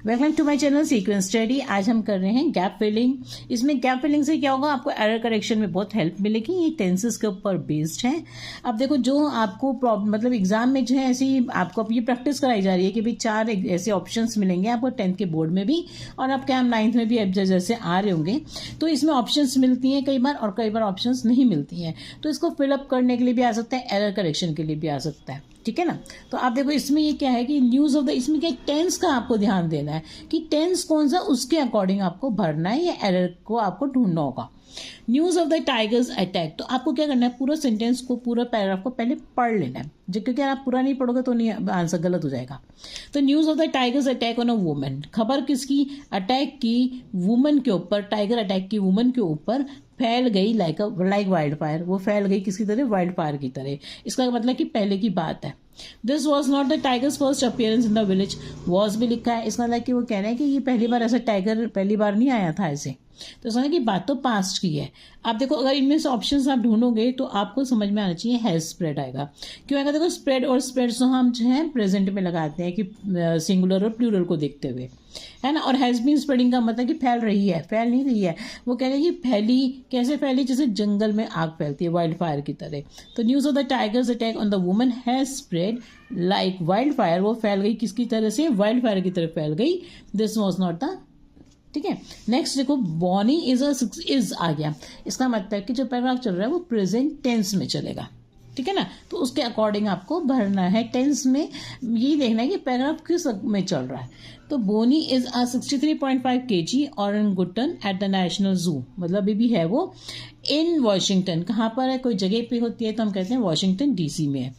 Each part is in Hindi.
Welcome to my channel sequence study. आज हम कर रहे हैं गैप फिलिंग। इसमें गैप फिलिंग से क्या होगा, आपको एरर करेक्शन में बहुत हेल्प मिलेगी। ये टेंसेस के ऊपर बेस्ड है। अब देखो, जो आपको प्रॉब्लम मतलब एग्जाम में जो है ऐसी आपको अब ये प्रैक्टिस कराई जा रही है कि भाई 4 ऐसे ऑप्शंस मिलेंगे आपको 10th के बोर्ड में भी, और अब क्या हम 9th में भी अब जैसे आ रहे होंगे, तो इसमें ऑप्शंस मिलती हैं कई बार और कई बार ऑप्शंस नहीं मिलती हैं। तो इसको फिलअप करने के लिए भी आ सकता है, एरर करेक्शन के लिए भी आ सकता है। ठीक है ना। तो आप देखो, इसमें ये क्या है कि न्यूज ऑफ द, इसमें क्या टेंस का आपको ध्यान देना है कि टेंस कौन सा, उसके अकॉर्डिंग आपको भरना है या एरर को आपको ढूंढना होगा। News of the tigers attack, तो आपको क्या करना है, पूरा सेंटेंस को, पूरा पैराग्राफ को पहले पढ़ लेना है, जो क्योंकि आप पूरा नहीं पढ़ोगे तो नहीं, आंसर गलत हो जाएगा। तो news of the tigers attack on a woman, खबर किसकी, अटैक की वुमन के ऊपर, टाइगर अटैक की वुमन के ऊपर फैल गई लाइक वाइल्ड फायर। वो फैल गई किसकी तरह, वाइल्ड फायर की तरह। इसका मतलब कि पहले की बात है। This was not the tigers first appearance in the village, was भी लिखा है। इसका मतलब कि वो कह रहे हैं कि ये पहली बार ऐसा टाइगर पहली बार नहीं आया था ऐसे। तो इसका मतलब कि बात तो पास्ट की है। आप देखो, अगर इनमें से ऑप्शंस आप ढूंढोगे तो आपको समझ में आना चाहिए हैज स्प्रेड आएगा। क्यों आएगा, देखो स्प्रेड और स्प्रेड तो हम जो है प्रेजेंट में लगाते हैं कि सिंगुलर और प्लूरल को देखते हुए, है ना। और हैज बीन स्प्रेडिंग का मतलब कि फैल रही है, फैल नहीं रही है। वो कह रहे हैं कि फैली, कैसे फैली, जैसे जंगल में आग फैलती है वाइल्ड फायर की तरह। तो news of the tigers attack on the woman has spread like wild fire, वो फैल गई किसकी तरह से, वाइल्ड फायर की तरह फैल गई। दिस वॉज नॉट द, ठीक है। नेक्स्ट देखो, बॉनी इज आ गया। इसका मतलब कि जो पैराग्राफ चल रहा है वो प्रेजेंट टेंस में चलेगा। ठीक है ना। तो उसके अकॉर्डिंग आपको भरना है टेंस में, ये देखना है कि पैराग्राफ किस में चल रहा है। तो Bonnie is a 63.5 kg orangutan at the national zoo, मतलब अभी भी है वो इन वॉशिंगटन। कहाँ पर है, कोई जगह पे होती है तो हम कहते हैं वॉशिंगटन डीसी में है।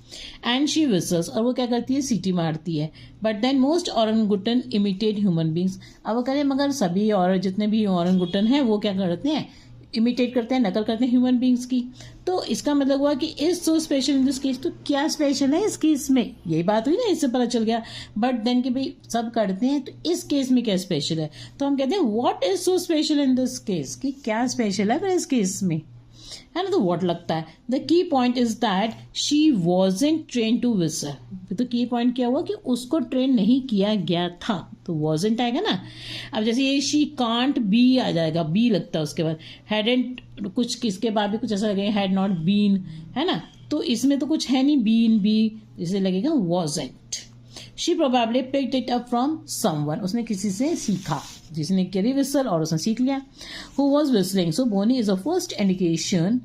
एंड शी विसल्स, और वो क्या करती है, सीटी मारती है। But then most orangutan imitate human beings, अब वो कह रहे हैं मगर सभी और जितने भी ऑरंगुटन हैं वो क्या करते हैं, इमिटेट करते हैं, नकल करते हैं ह्यूमन बींग्स की। तो इसका मतलब हुआ कि is so special in this case, तो क्या स्पेशल है इस केस में, यही बात हुई ना, इससे पता चल गया। बट देन कि भाई सब करते हैं तो इस केस में क्या स्पेशल है, तो हम कहते हैं what is so special in this case, कि क्या स्पेशल है फिर इस केस में, है ना। तो व्हाट लगता है, the key point is that she wasn't train to whistle. तो की पॉइंट क्या हुआ कि उसको ट्रेन नहीं किया गया था, तो वॉजेंट आएगा ना। अब जैसे ये शी कांट बी आ जाएगा, बी लगता है उसके बाद, हैडेंट कुछ किसके बाद भी कुछ ऐसा लगेगा, हैड नॉट बीन, है ना। तो इसमें तो कुछ है नहीं, बीन बी, इसे लगेगा wasn't. She probably picked it up from someone, उसने किसी से सीखा, जिसने करी विसल और उसने सीख लिया। Who was whistling, so Bonnie is a first indication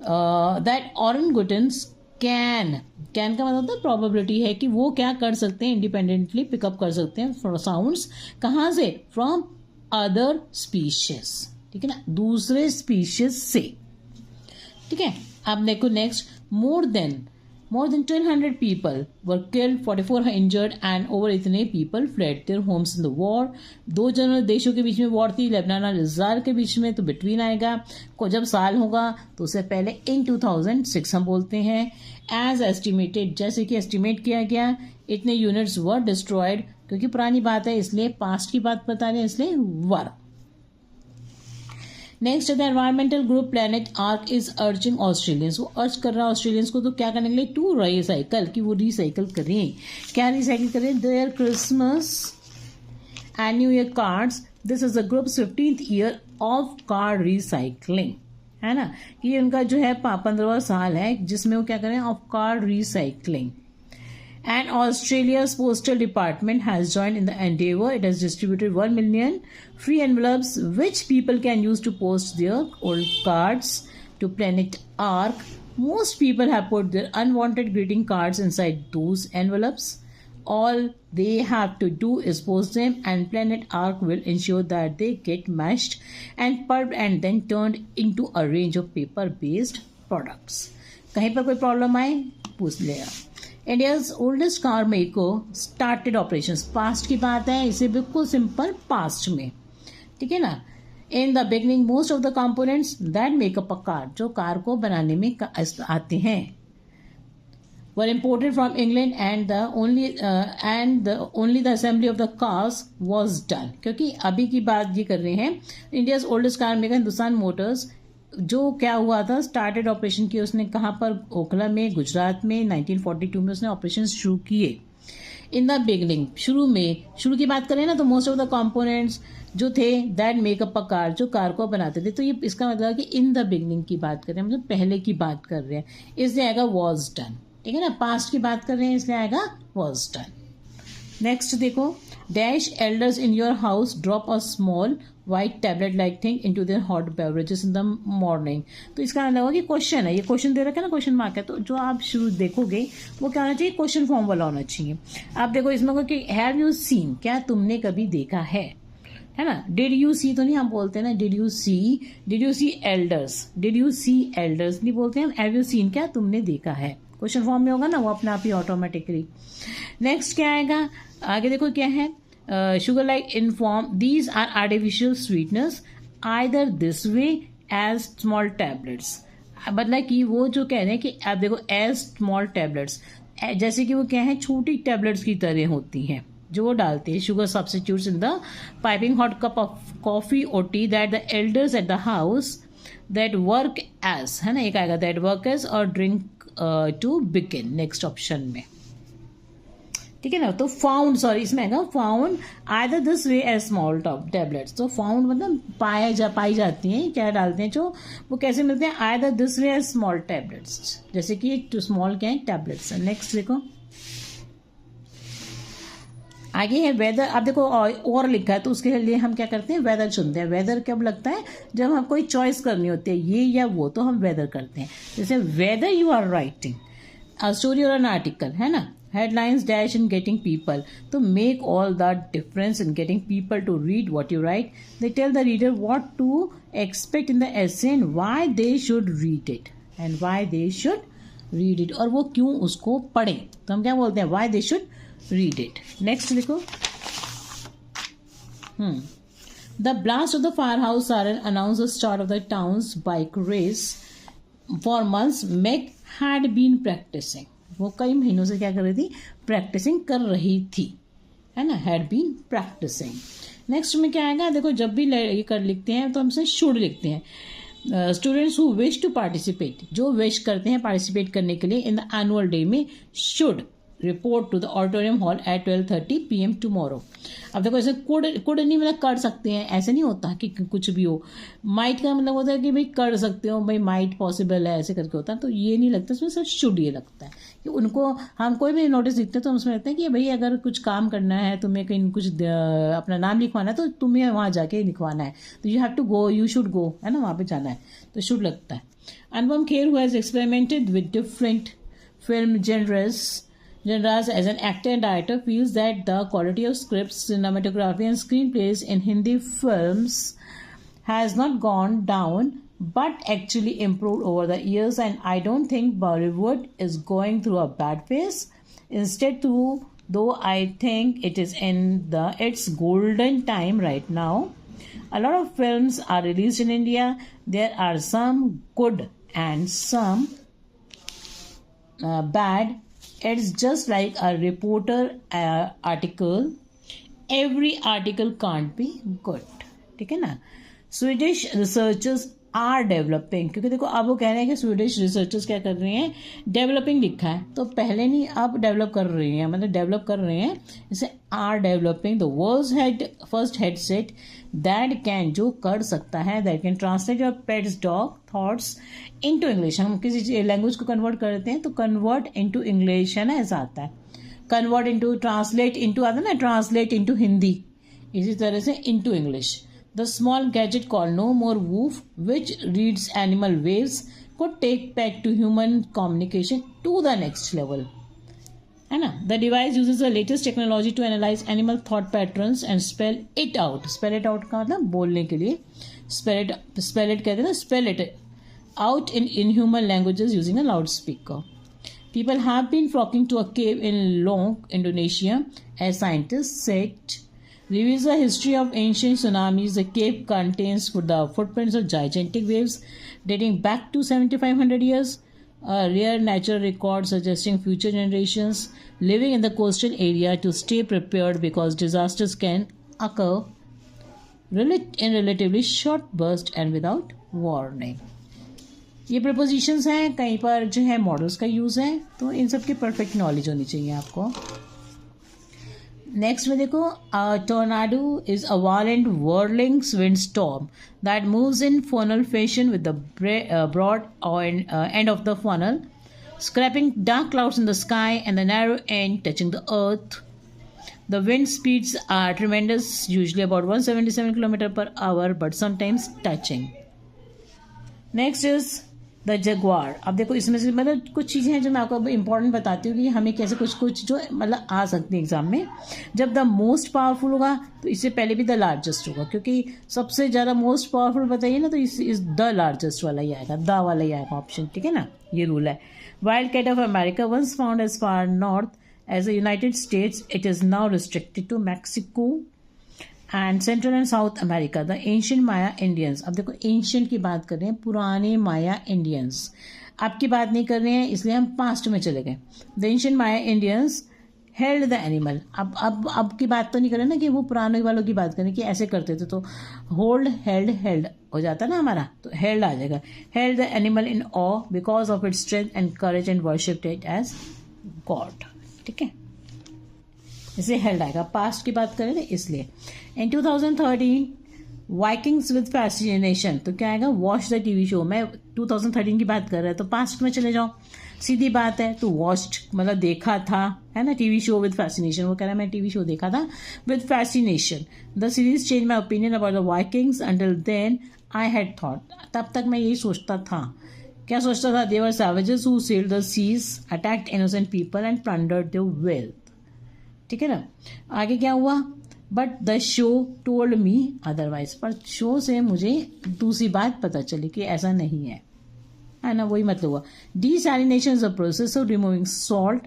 that orangutans can का मतलब होता है प्रोबेबिलिटी है कि वो क्या कर सकते हैं, इंडिपेंडेंटली पिकअप कर सकते हैं साउंड्स, कहाँ से, फ्रॉम अदर स्पीशीज। ठीक है ना, दूसरे स्पीशीज से। ठीक है। अब देखो next, more than 1,200 people were killed, 44 are injured and over इतने people fled their homes in the war। दो जनरल देशों के बीच में वॉर थी, लेबनान और इजराइल के बीच में, तो बिटवीन आएगा को जब साल होगा तो उससे पहले इन 2006 हम बोलते हैं। एज एस्टिमेटेड, जैसे कि एस्टिमेट किया गया, इतने यूनिट्स वर डिस्ट्रॉयड, क्योंकि पुरानी बात है इसलिए पास्ट की बात बता रहे हैं, इसलिए were. Next, the environmental group Planet Ark is urging Australians, वो अर्ज कर रहा है ऑस्ट्रेलियंस को तो क्या करने के लिए, टू रिसाइकल, कि वो रिसाइकल करें। क्या रिसाइकल करें, their Christmas and New Year cards. This is the group 15th year of card recycling, है ना। कि उनका जो है 15वां साल है जिसमें वो क्या करें, of card recycling. And Australia's postal department has joined in the endeavor. It has distributed 1 million free envelopes which people can use to post their old cards to Planet Ark. Most people have put their unwanted greeting cards inside those envelopes. All they have to do is post them and Planet Ark will ensure that they get mashed and pulped and then turned into a range of paper-based products. कहीं पर कोई प्रॉब्लम आए पूछ लेगा। India's oldest car maker started operations, past की बात है, इसे बिल्कुल सिंपल पास्ट में। ठीक है ना। In the beginning most of the components that make up a car, जो कार को बनाने में आते हैं, were imported from England and only the assembly of the cars was done. क्योंकि अभी की बात ये कर रहे हैं, India's oldest car maker Hindustan Motors, जो क्या हुआ था, स्टार्टेड ऑपरेशन किए उसने कहाँ पर, ओखला में, गुजरात में, 1942 में उसने ऑपरेशन शुरू किए। इन द बिगनिंग, शुरू की बात करें ना तो मोस्ट ऑफ द कंपोनेंट्स जो थे दैट मेकअप अ कार, जो कार को बनाते थे, तो ये इसका मतलब कि इन द बिगनिंग की बात कर रहे हैं, मतलब पहले की बात कर रहे हैं, इसलिए आएगा वॉज डन। ठीक है ना, पास्ट की बात कर रहे हैं इसलिए आएगा वॉज डन। नेक्स्ट देखो, dash elders in your house drop a small white tablet like thing into their hot beverages in the morning. तो इसका मतलब होगा कि क्वेश्चन है, ये क्वेश्चन दे रखा है ना, क्वेश्चन मार्क है, तो जो आप शुरू देखोगे वो क्या होना चाहिए, क्वेश्चन फॉर्म वाला होना चाहिए। आप देखो इसमें होगा कि हैव यू सीन, क्या तुमने कभी देखा है ना। डिड यू सी तो नहीं हम बोलते ना, did you see elders, did you see elders नहीं बोलते हम, हैव यू सीन क्या तुमने देखा है, क्वेश्चन फॉर्म में होगा ना वो अपने आप ही ऑटोमेटिकली। नेक्स्ट क्या आएगा, आगे देखो क्या है, sugar like in form, these are artificial sweeteners either this way as small tablets। मतलब कि वो जो कह रहे हैं कि आप देखो as small tablets, जैसे कि वो क्या है छोटी टैबलेट्स की तरह होती हैं जो वो डालते हैं, sugar substitutes in the piping hot cup of coffee और tea that the elders at the house that work as, है ना, एक आएगा दैट वर्क एज और drink to begin next option में। ठीक है ना, तो फाउंड, सॉरी इसमें आएगा found either this way as small tablets. तो फाउंड मतलब पाई जाती हैं, क्या डालते हैं जो वो कैसे मिलते हैं, either this way as small tablets, जैसे कि टू स्मॉल क्या है टैबलेट्स। नेक्स्ट देखो आगे है वेदर। अब देखो और लिखा है तो उसके लिए हम क्या करते हैं, वेदर चुनते हैं। वेदर कब लगता है, जब हम कोई चॉइस करनी होती है ये या वो, तो हम वेदर करते हैं। जैसे whether you are writing a story और एन आर्टिकल, है ना, headlines dash in getting people to make all the difference in getting people to read what you write. They tell the reader what to expect in the essay and why they should read it और वो क्यों उसको पढ़ें, तो हम क्या बोलते हैं, why they should read it। next देखो, the blast of the firehouse siren announced the start of the town's bike race. For months Meg had been practicing, वो कई महीनों से क्या कर रही थी, प्रैक्टिसिंग कर रही थी, है ना, हैड बीन प्रैक्टिसिंग। नेक्स्ट में क्या आएगा, देखो जब भी ये कर लिखते हैं तो हमसे शुड लिखते हैं। Students who wish to participate, जो विश करते हैं पार्टिसिपेट करने के लिए इन द एनुअल डे में, should report to the auditorium hall at 12:30 PM tomorrow. अब देखो ऐसे कुड नहीं मतलब कर सकते हैं, ऐसे नहीं होता कि कुछ भी हो। माइट का मतलब होता है कि भाई कर सकते हो, भाई माइट पॉसिबल है, ऐसे करके होता है, तो ये नहीं लगता, इसमें सिर्फ शुड ये लगता है कि उनको, हम कोई भी नोटिस लिखते हैं तो उसमें लगता है कि भाई अगर कुछ काम करना है, तुम्हें कहीं कुछ अपना नाम लिखवाना है तो तुम्हें वहाँ जाके लिखवाना है, तो you have to go, you should go, है ना, वहाँ पे जाना है, तो शुड लगता है। Anupam Kher who has experimented with different film genres as an actor and director feels that the quality of scripts, cinematography and screenplays in Hindi films has not gone down but actually improved over the years, and I don't think Bollywood is going through a bad phase. Instead, though I think it is in its golden time right now. A lot of films are released in India. There are some good and some bad. It's just like a reporter article. Every article can't be good. ठीक है ना। Swedish researchers are developing, क्योंकि देखो अब वो कह रहे हैं कि स्वीडिश रिसर्चर्स क्या कर रहे हैं, डेवलपिंग लिखा है तो पहले नहीं, अब डेवलप कर रहे हैं, मतलब डेवलप कर रहे हैं, जैसे are developing the world's first headset that can, जो कर सकता है, that can translate your pets dog thoughts into English. हम किसी लैंग्वेज को कन्वर्ट करते हैं तो कन्वर्ट इनटू इंग्लिश, है ना, ऐसा आता है। कन्वर्ट इनटू, ट्रांसलेट इनटू आता है ना, ट्रांसलेट इनटू हिंदी, इसी तरह से into English. The small gadget called No More Woof, which reads animal waves, could take back to human communication to the next level. है ना? The device uses the latest technology to analyze animal thought patterns and spell it out. Spell it out का मतलब बोलने के लिए, spell it कहते हैं ना, spell it out in human languages using a loudspeaker. People have been flocking to a cave in Lombok, Indonesia, as scientists said. Reveals the history of ancient tsunamis. The cave contains the footprints of gigantic waves dating back to 7,500 years. A rare natural record suggesting future generations living in the coastal area to stay prepared because disasters can occur in relatively short bursts and without warning. ये प्रपोजिशंस हैं, कहीं पर जो है मॉडल्स का यूज़ है, तो इन सब की परफेक्ट नॉलेज होनी चाहिए आपको। नेक्स्ट में देखो, tornado is a violent whirling wind storm that moves in funnel fashion with the broad end of the funnel, scraping dark clouds in the sky and the narrow end touching the earth. The wind speeds are tremendous, usually about 177 km/h, but sometimes touching. Next is the Jaguar. अब देखो इसमें से मतलब कुछ चीज़ें हैं जो मैं आपको इंपॉर्टेंट बताती हूँ कि हमें कैसे कुछ जो मतलब आ सकती है एग्जाम में. जब द मोस्ट पावरफुल होगा तो इससे पहले भी द लार्जेस्ट होगा, क्योंकि सबसे ज़्यादा मोस्ट पावरफुल बताइए ना तो इस द लार्जेस्ट वाला ही आएगा, द वाला ही आएगा ऑप्शन. ठीक है ना, ये रूल है. Wild cat of America once found as far north as the United States, it is now restricted to Mexico and Central and South America. The ancient Maya Indians. अब देखो एंशियंट की बात कर रहे हैं, पुराने माया इंडियंस. आपकी बात नहीं कर रहे हैं इसलिए हम पास्ट में चले गए. The ancient Maya Indians held the animal. अब की बात तो नहीं करें ना कि वो पुराने वालों की बात करें कि ऐसे करते थे, तो होल्ड हेल्ड हो जाता ना हमारा, तो हेल्ड आ जाएगा. Held the animal in awe because of its strength and courage and worshipped it as god. ठीक है, इसे हेल्ड आएगा. पास्ट की बात करें ना इसलिए. इन 2013 वाइकिंग्स विद फैसिनेशन, तो क्या आएगा, वॉच द टीवी शो. मैं 2013 की बात कर रहा है तो पास्ट में चले जाओ, सीधी बात है. तो वॉच्ड मतलब देखा था, है ना. टीवी शो विद फैसिनेशन, वो कह रहा है मैं टीवी शो देखा था with fascination. The series change my opinion about the Vikings. Until then I had thought, तब तक मैं यही सोचता था. क्या सोचता था? They were savages who sailed the seas, attacked innocent people and plundered their wealth. ठीक है ना. आगे क्या हुआ? But the show told me otherwise. पर शो से मुझे दूसरी बात पता चली कि ऐसा नहीं है ना. वही मतलब हुआ. Desalination is a process of removing salt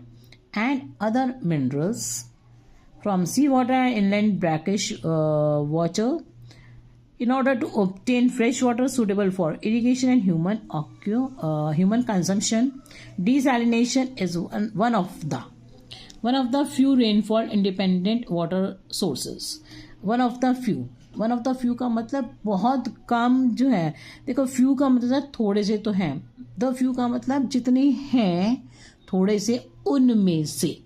and other minerals from sea water and inland brackish water in order to obtain fresh water suitable for irrigation and human consumption. Desalination is one of the few rainfall independent water sources. one of the few का मतलब बहुत कम जो है. देखो few का मतलब थोड़े से तो हैं, the few का मतलब जितने हैं थोड़े से उनमें से.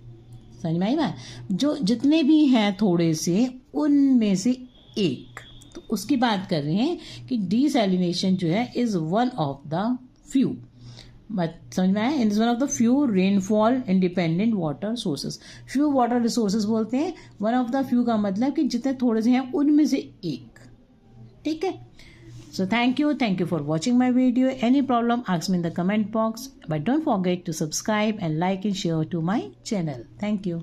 समझ में आई बात? जो जितने भी हैं थोड़े से उनमें से एक, तो उसकी बात कर रहे हैं कि डीसैलिनेशन जो है is one of the few. समझ में आया? Is one of the few rainfall independent water sources. Few water resources बोलते हैं. वन ऑफ द फ्यू का मतलब कि जितने थोड़े से हैं उनमें से एक. ठीक है. So thank you for watching my video. Any problem ask me in the comment box, but don't forget to subscribe and like and share to my channel. Thank you.